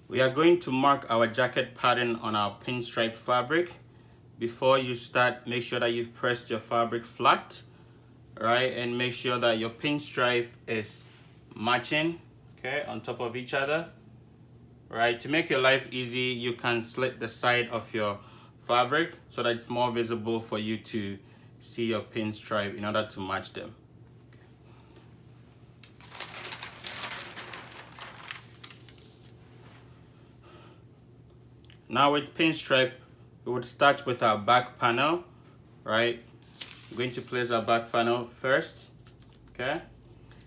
We are going to mark our jacket pattern on our pinstripe fabric. Before you start, make sure that you've pressed your fabric flat, right? And make sure that your pinstripe is matching, okay, on top of each other, right? To make your life easy, you can slit the side of your fabric so that it's more visible for you to see your pinstripe in order to match them. Now with pinstripe, we would start with our back panel, right? We're going to place our back panel first, okay?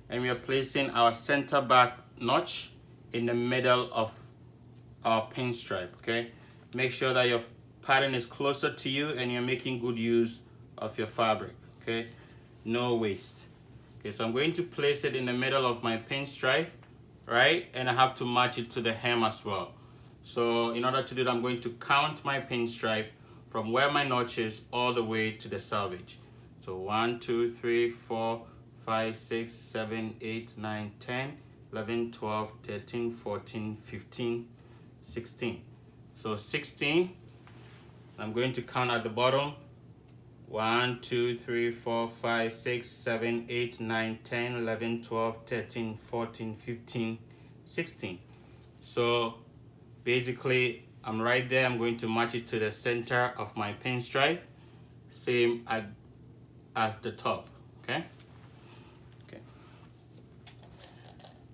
And we are placing our center back notch in the middle of our pinstripe, okay? Make sure that your pattern is closer to you and you're making good use of your fabric, okay? No waste. Okay, so I'm going to place it in the middle of my pinstripe, right? And I have to match it to the hem as well. So in order to do that, I'm going to count my pinstripe from where my notch is all the way to the selvage. So 1, 2, 3, 4, 5, 6, 7, 8, 9, 10, 11, 12, 13, 14, 15, 16. So 16, I'm going to count at the bottom. 1, 2, 3, 4, 5, 6, 7, 8, 9, 10, 11, 12, 13, 14, 15, 16. So basically, I'm right there. I'm going to match it to the center of my pinstripe, same as the top, okay? Okay.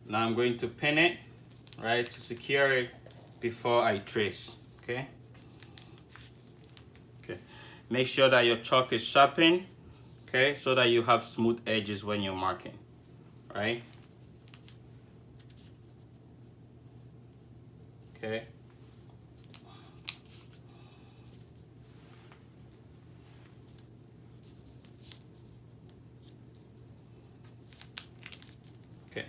Now I'm going to pin it, right, to secure it before I trace, okay? Okay. Make sure that your chalk is sharpened, okay, so that you have smooth edges when you're marking, right? Okay. Okay.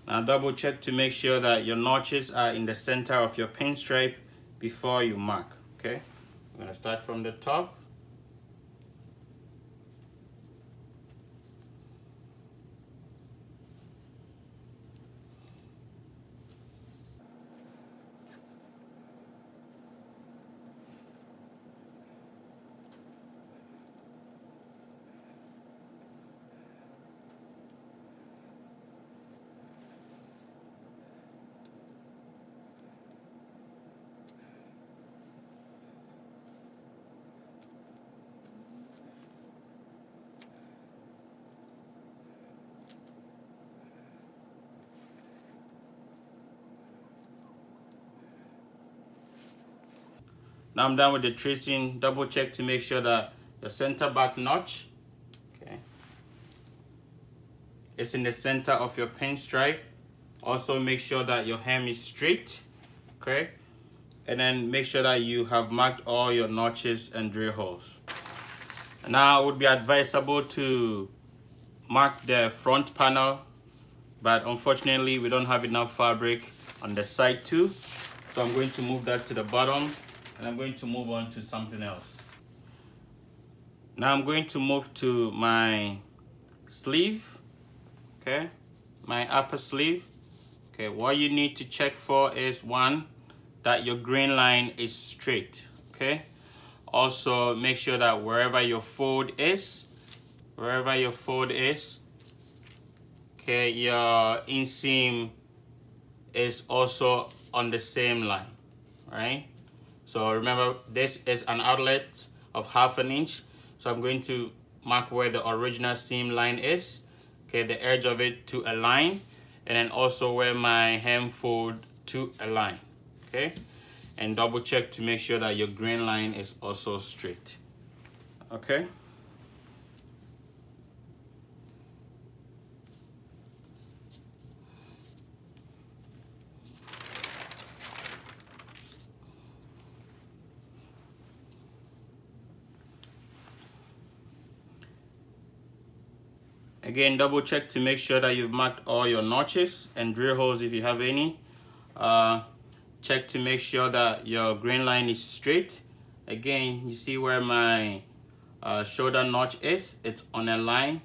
Now double check to make sure that your notches are in the center of your pinstripe before you mark, okay? I'm gonna start from the top. Now I'm done with the tracing. Double check to make sure that the center back notch, okay, is in the center of your pinstripe. Also make sure that your hem is straight, okay? And then make sure that you have marked all your notches and drill holes. Now it would be advisable to mark the front panel, but unfortunately we don't have enough fabric on the side too. So I'm going to move that to the bottom and I'm going to move on to something else. Now I'm going to move to my sleeve, okay? My upper sleeve. Okay, what you need to check for is one, that your grain line is straight, okay? Also make sure that wherever your fold is, okay, your inseam is also on the same line, right? So remember, this is an outlet of 1/2 inch. So I'm going to mark where the original seam line is, okay, the edge of it to a line, and then also where my hem fold to a line, okay? And double check to make sure that your grain line is also straight, okay? Again, double check to make sure that you've marked all your notches and drill holes if you have any. Check to make sure that your grain line is straight. Again, you see where my shoulder notch is, it's on a line.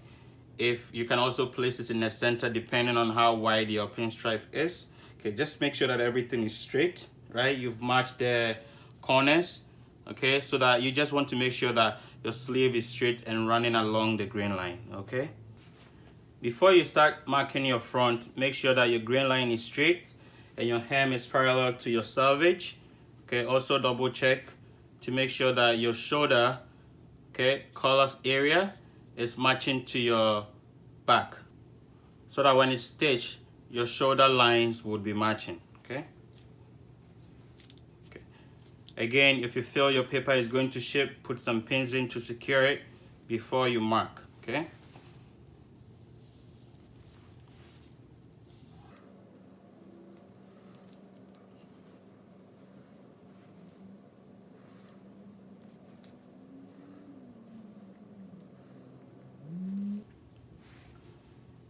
If you can also place it in the center depending on how wide your pinstripe is. Okay, just make sure that everything is straight, right? You've marked the corners, okay, so that you just want to make sure that your sleeve is straight and running along the grain line, okay? Before you start marking your front, make sure that your grain line is straight and your hem is parallel to your selvage. Okay, also double check to make sure that your shoulder, okay, collar area is matching to your back, so that when it's stitched, your shoulder lines would be matching, okay? Okay. Again, if you feel your paper is going to ship, put some pins in to secure it before you mark, okay?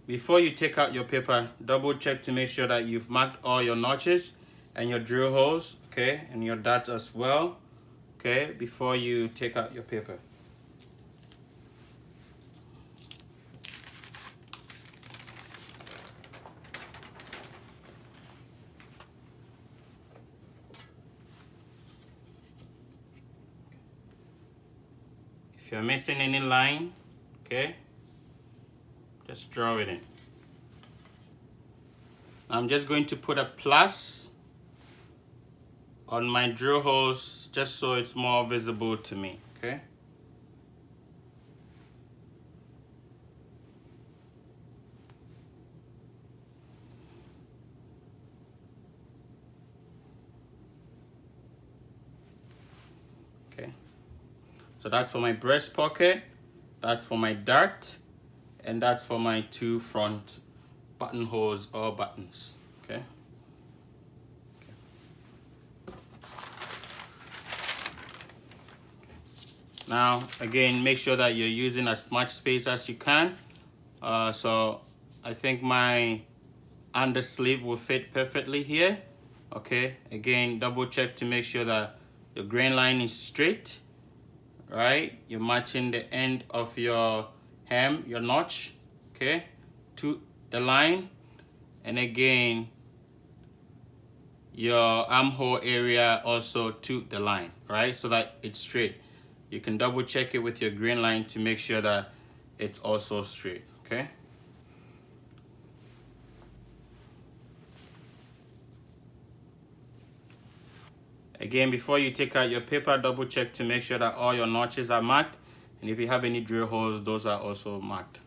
Before you take out your paper, double check to make sure that you've marked all your notches and your drill holes, okay, and your dots as well, okay, before you take out your paper. If you're missing any line, okay, just draw it in. I'm just going to put a plus on my drill holes just so it's more visible to me, okay? Okay, so that's for my breast pocket, that's for my dart, and that's for my two front buttonholes or buttons, okay? Now, again, make sure that you're using as much space as you can. So I think my under sleeve will fit perfectly here, okay? Again, double check to make sure that your grain line is straight, right? You're matching the end of your hem, your notch, okay, to the line. And again, your armhole area also to the line, right? So that it's straight. You can double check it with your grain line to make sure that it's also straight, okay? Again, before you take out your paper, double check to make sure that all your notches are marked. And if you have any drill holes, those are also marked.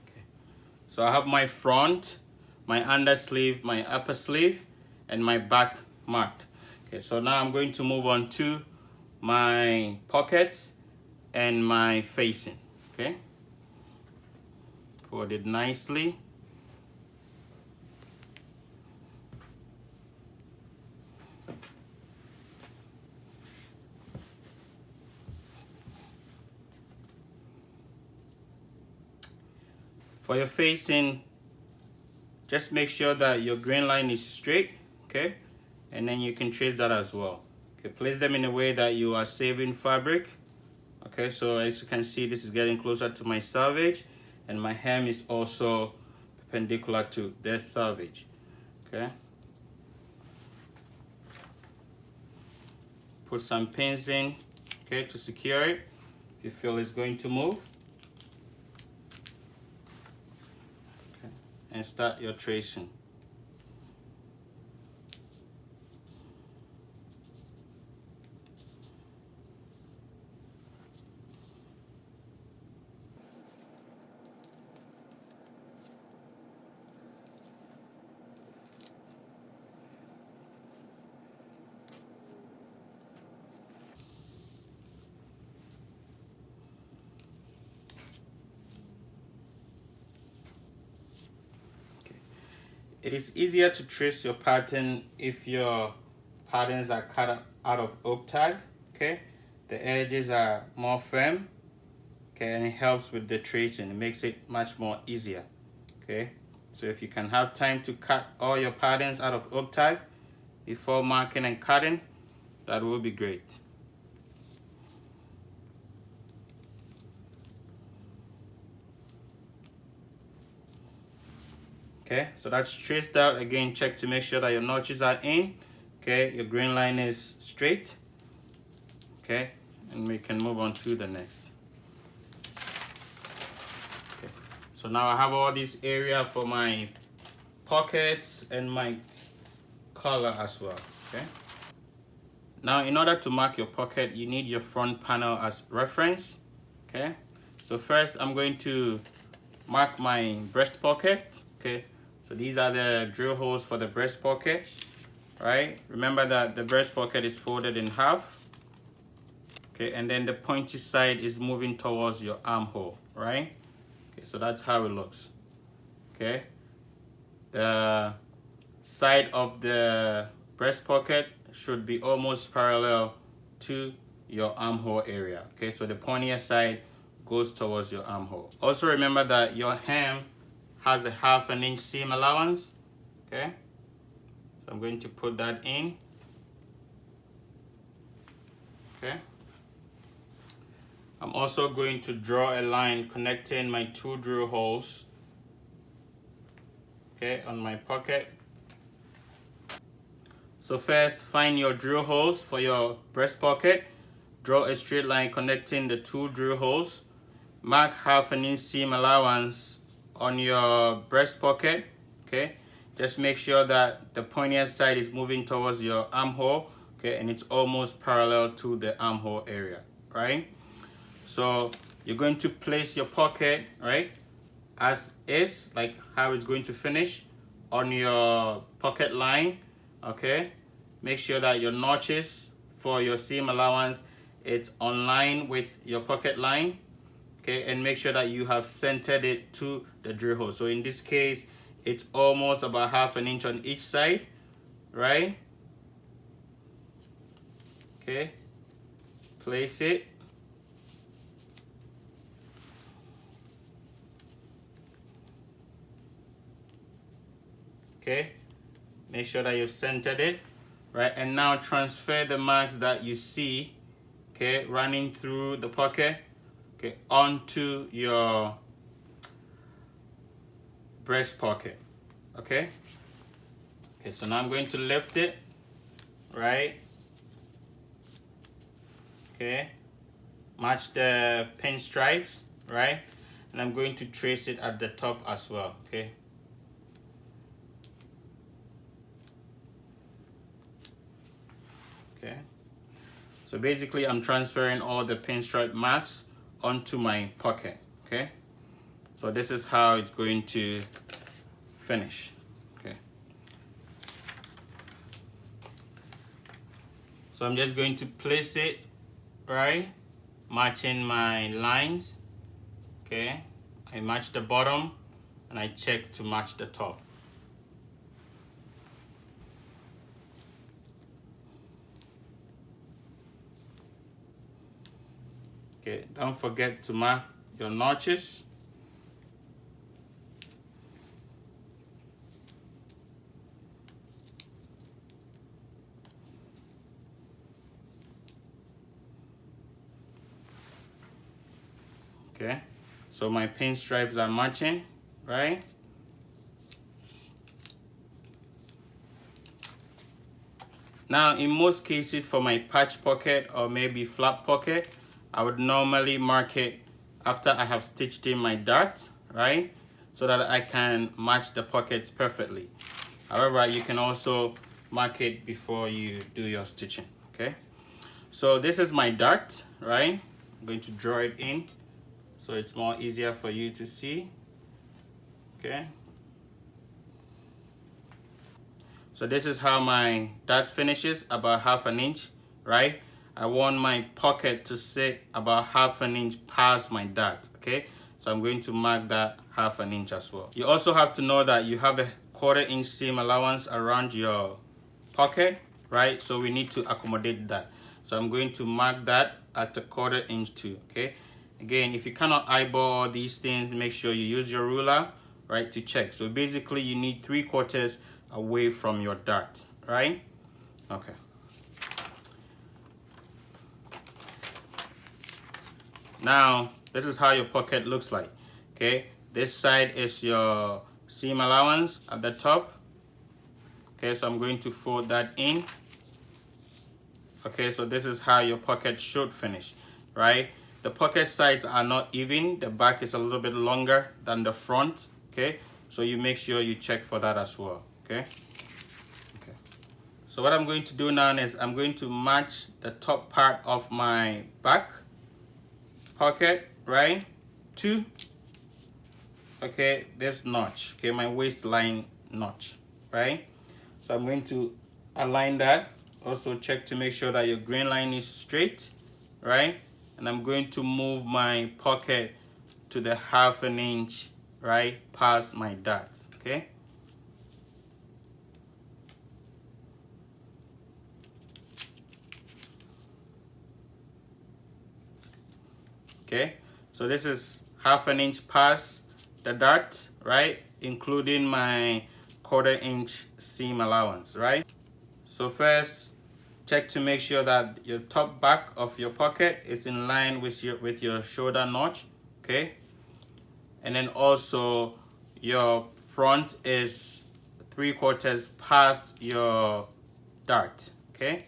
Okay. So I have my front, my under sleeve, my upper sleeve, and my back marked. Okay, so now I'm going to move on to my pockets and my facing, okay? Fold it nicely. For your facing, just make sure that your grain line is straight, okay? And then you can trace that as well. Okay, place them in a way that you are saving fabric. Okay, so as you can see, this is getting closer to my selvage, and my hem is also perpendicular to their selvage, okay? Put some pins in, okay, to secure it if you feel it's going to move. Okay, and start your tracing. It is easier to trace your pattern if your patterns are cut out of oak tag, okay? The edges are more firm, okay, and it helps with the tracing. It makes it much more easier, okay? So if you can have time to cut all your patterns out of oak tag before marking and cutting, that will be great. Okay, so that's traced out. Again, check to make sure that your notches are in. Okay, your green line is straight. Okay, and we can move on to the next. Okay, so now I have all this area for my pockets and my collar as well. Okay, now in order to mark your pocket, you need your front panel as reference. Okay, so first I'm going to mark my breast pocket. Okay, so these are the drill holes for the breast pocket, right? Remember that the breast pocket is folded in half. Okay, and then the pointy side is moving towards your armhole, right? Okay, so that's how it looks. Okay, the side of the breast pocket should be almost parallel to your armhole area. Okay, so the pointier side goes towards your armhole. Also remember that your hem has a 1/2 inch seam allowance. Okay, so I'm going to put that in. Okay, I'm also going to draw a line connecting my 2 drill holes, okay, on my pocket. So first, find your drill holes for your breast pocket. Draw a straight line connecting the 2 drill holes. Mark 1/2 inch seam allowance on your breast pocket. Okay, just make sure that the pointier side is moving towards your armhole. Okay, and it's almost parallel to the armhole area, right? So you're going to place your pocket, right, as is, like how it's going to finish on your pocket line. Okay, make sure that your notches for your seam allowance, it's on line with your pocket line. Okay, and make sure that you have centered it to the drill hole. So in this case, it's almost about 1/2 inch on each side, right? Okay, place it. Okay, make sure that you've centered it, right? And now transfer the marks that you see, okay, running through the pocket, okay, onto your breast pocket. Okay, okay, so now I'm going to lift it, right? Okay, match the pinstripes, right? And I'm going to trace it at the top as well. Okay, okay, so basically I'm transferring all the pinstripe marks onto my pocket. Okay, so this is how it's going to finish. Okay, so I'm just going to place it, right, matching my lines. Okay, I match the bottom and I check to match the top. Okay, don't forget to mark your notches. Okay, so my pinstripes are matching, right? Now, in most cases for my patch pocket or maybe flap pocket, I would normally mark it after I have stitched in my dart, right? So that I can match the pockets perfectly. However, you can also mark it before you do your stitching, okay? So this is my dart, right? I'm going to draw it in so it's more easier for you to see, okay? So this is how my dart finishes, about 1/2 inch, right? I want my pocket to sit about 1/2 inch past my dart, okay? So I'm going to mark that 1/2 inch as well. You also have to know that you have a 1/4 inch seam allowance around your pocket, right? So we need to accommodate that. So I'm going to mark that at a 1/4 inch too, okay? Again, if you cannot eyeball all these things, make sure you use your ruler, right, to check. So basically you need 3/4 away from your dart, right? Okay. Now, this is how your pocket looks like, okay? This side is your seam allowance at the top. Okay, so I'm going to fold that in. Okay, so this is how your pocket should finish, right? The pocket sides are not even. The back is a little bit longer than the front, okay? So you make sure you check for that as well, okay? Okay. So what I'm going to do now is I'm going to match the top part of my back pocket, right, to, okay, this notch, okay, my waistline notch, right? So I'm going to align that. Also check to make sure that your grain line is straight, right? And I'm going to move my pocket to the 1/2 inch, right, past my dart, okay? Okay, so this is 1/2 inch past the dart, right, including my 1/4 inch seam allowance, right? So first, check to make sure that your top back of your pocket is in line with your shoulder notch, okay? And then also your front is 3/4 past your dart, okay?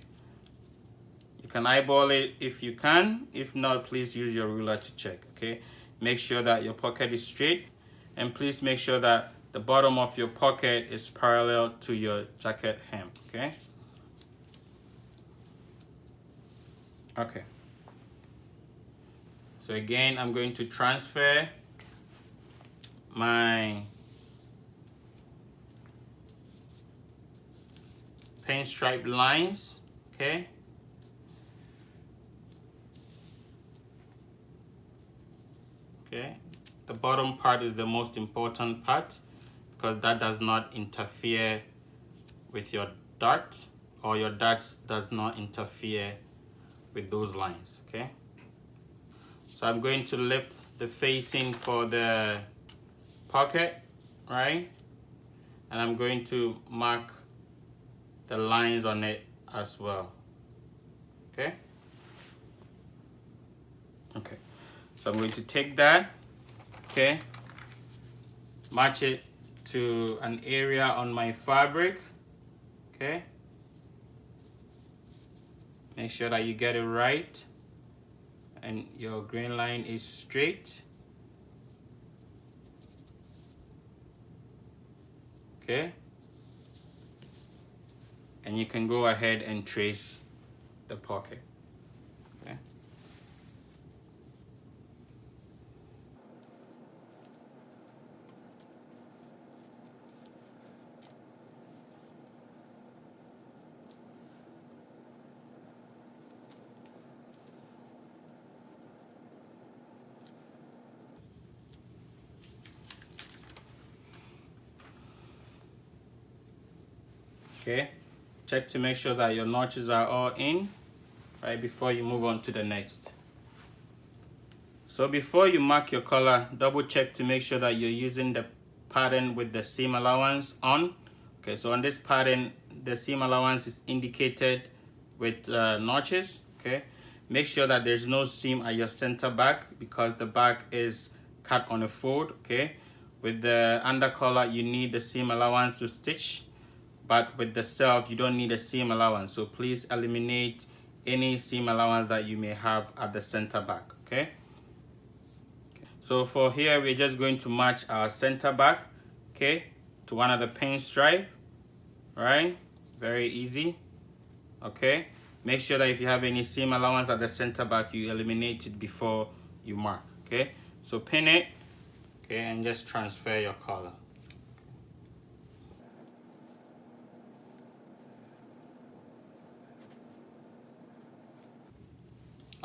You can eyeball it if you can. If not, please use your ruler to check, okay? Make sure that your pocket is straight, and please make sure that the bottom of your pocket is parallel to your jacket hem, okay? Okay. So again, I'm going to transfer my pinstripe lines, okay? Okay. The bottom part is the most important part because that does not interfere with your dart, or your darts does not interfere with those lines, okay? So I'm going to lift the facing for the pocket, right? And I'm going to mark the lines on it as well, okay? Okay, so I'm going to take that, okay, match it to an area on my fabric, okay? Make sure that you get it right and your grain line is straight. Okay? And you can go ahead and trace the pocket. Okay? Okay, check to make sure that your notches are all in, right, before you move on to the next. So before you mark your color, double check to make sure that you're using the pattern with the seam allowance on. Okay, so on this pattern, the seam allowance is indicated with notches, okay? Make sure that there's no seam at your center back because the back is cut on a fold, okay? With the undercollar, you need the seam allowance to stitch, but with the self, you don't need a seam allowance. So please eliminate any seam allowance that you may have at the center back, okay? So for here, we're just going to match our center back, okay, to one of the pinstripe, right? Very easy, okay? Make sure that if you have any seam allowance at the center back, you eliminate it before you mark, okay? So pin it, okay, and just transfer your color.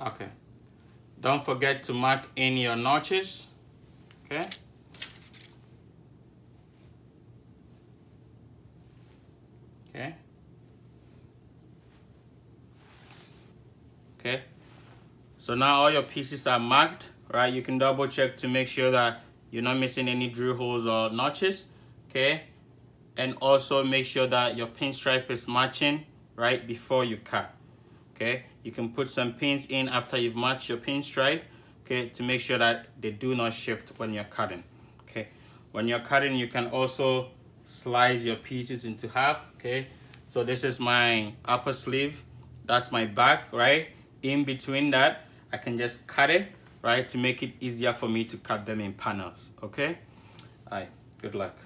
Okay, don't forget to mark in your notches, okay? Okay. Okay. So now all your pieces are marked, right? You can double check to make sure that you're not missing any drill holes or notches, okay? And also make sure that your pinstripe is matching, right, before you cut, okay? You can put some pins in after you've matched your pinstripe, okay, to make sure that they do not shift when you're cutting, okay? when you're cutting, you can also slice your pieces into half. Okay, so this is my upper sleeve, that's my back, right? In between that, I can just cut it, right, to make it easier for me to cut them in panels. Okay, all right, good luck.